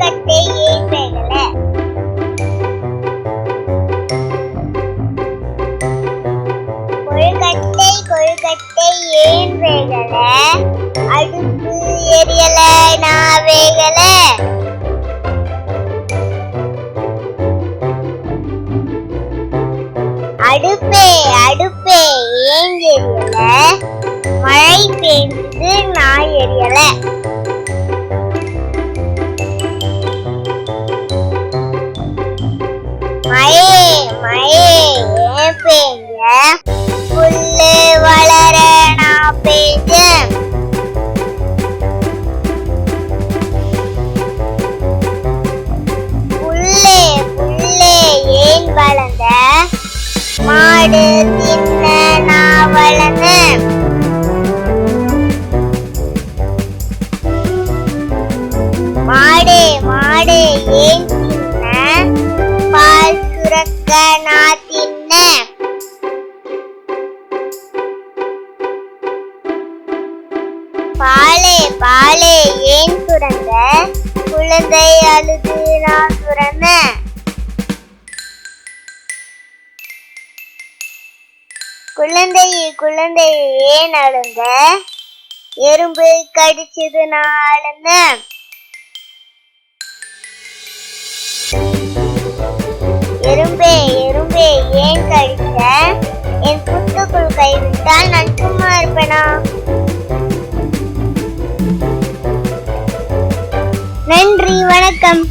கொழுக்கட்டை ஏன் வேகல? கொழுக்கட்டை ஏன் வேகல? அடுப்பு எரியல, நான் வேகல. அடுப்பே ஏன் எரியல? மழை பெய்யுது, நான் எரியல. மழை ஏன் பெய்ய? புல்லு வளர நான் பெய்ஞ்சேன். புல்லே ஏன் வளர்ந்த? மாடு தின்ன நான் வளர்ந்தேன். மாடு ஏன் தின்ன? பால் சுரக்க நான் தின்னேன். பாலே ஏன் சுரந்த? குழந்தை அழுது நான் சுரந்தேன். குழந்தை ஏன் அழுந்த? எறும்பு கடிச்சது நான் அழுந்தேன். எறும்பே ஏன் கடிச்ச? என் புத்துக்குள் கைவிட்டால் நான் சும்மா இருப்பேனா? நன்றி, வணக்கம்.